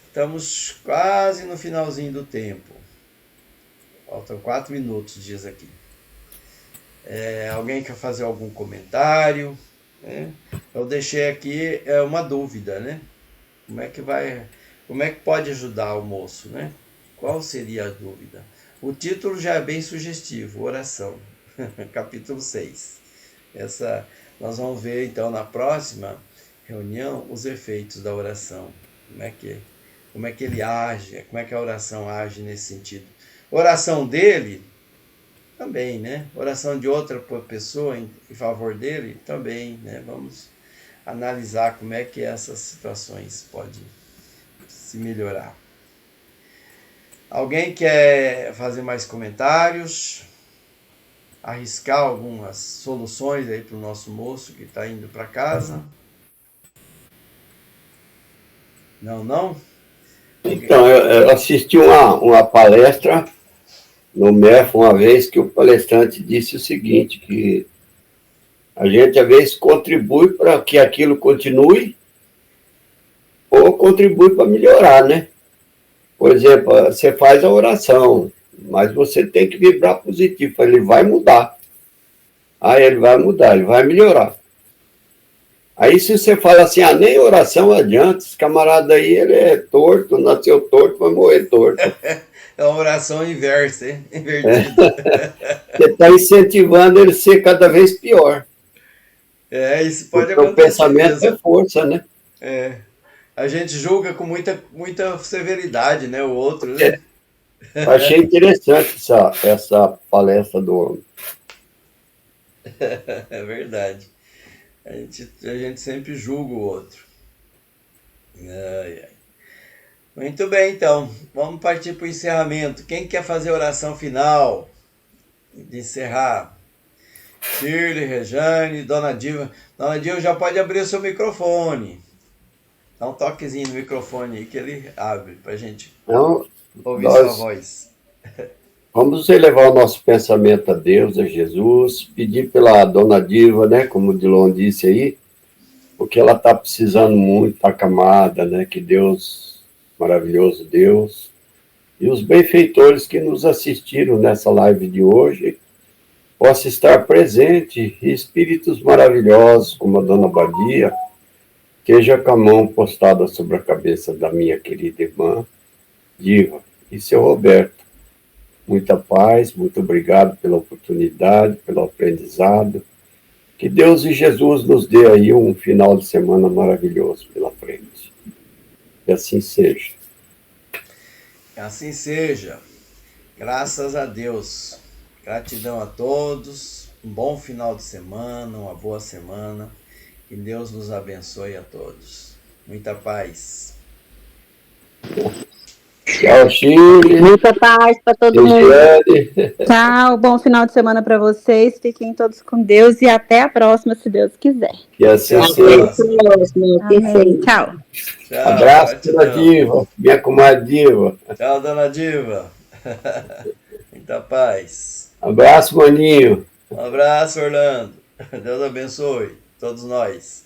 Estamos quase no finalzinho do tempo. Faltam 4 minutos, diz aqui. Alguém quer fazer algum comentário? Né? Eu deixei aqui uma dúvida, né? Como é que pode ajudar o moço, né? Qual seria a dúvida? O título já é bem sugestivo, oração, capítulo 6. Nós vamos ver então na próxima reunião os efeitos da oração. Como é que ele age, como é que a oração age nesse sentido. Oração dele, também, né? Oração de outra pessoa em favor dele, também, né? Vamos analisar como é que essas situações podem se melhorar. Alguém quer fazer mais comentários? Arriscar algumas soluções aí para o nosso moço que está indo para casa? Não? Então, eu assisti uma palestra no MEF uma vez que o palestrante disse o seguinte, que a gente às vezes contribui para que aquilo continue ou contribui para melhorar, né? Por exemplo, você faz a oração, mas você tem que vibrar positivo, ele vai mudar. Aí ele vai mudar, ele vai melhorar. Aí se você fala assim, nem oração adianta, esse camarada aí, ele é torto, nasceu torto, vai morrer torto. É uma oração inversa, hein? Invertida. Você está incentivando ele a ser cada vez pior. Isso pode Porque acontecer. O pensamento mesmo. É força, né? A gente julga com muita severidade, né? O outro, né? Achei interessante essa palestra do homem. É verdade. A gente sempre julga o outro. Ai, ai. Muito bem, então. Vamos partir para o encerramento. Quem quer fazer a oração final de encerrar? Shirley, Rejane, Dona Diva. Dona Diva já pode abrir o seu microfone. Dá um toquezinho no microfone aí que ele abre para a gente Então, ouvir sua nós voz. vamos elevar o nosso pensamento a Deus, a Jesus, pedir pela Dona Diva, né, como o Dilon disse aí, porque ela está precisando muito, está acamada, né, que Deus, maravilhoso Deus, e os benfeitores que nos assistiram nessa live de hoje, possa estar presente, e espíritos maravilhosos, como a Dona Badia, esteja com a mão postada sobre a cabeça da minha querida irmã, Diva, e seu Roberto. Muita paz, muito obrigado pela oportunidade, pelo aprendizado. Que Deus e Jesus nos dê aí um final de semana maravilhoso pela frente. Que assim seja. Que assim seja. Graças a Deus. Gratidão a todos. Um bom final de semana, uma boa semana. Que Deus nos abençoe a todos. Muita paz. Tchau, Chile. Muita paz para todo mundo. Tchau, bom final de semana para vocês. Fiquem todos com Deus e até a próxima, se Deus quiser. Que assim Até a seja. próxima. Amém. Tchau. Tchau, Abraço, gratidão. Dona Diva, minha comadre Diva. Tchau, Dona Diva. Muita paz. Abraço, maninho. Um abraço, Orlando. Deus abençoe todos nós.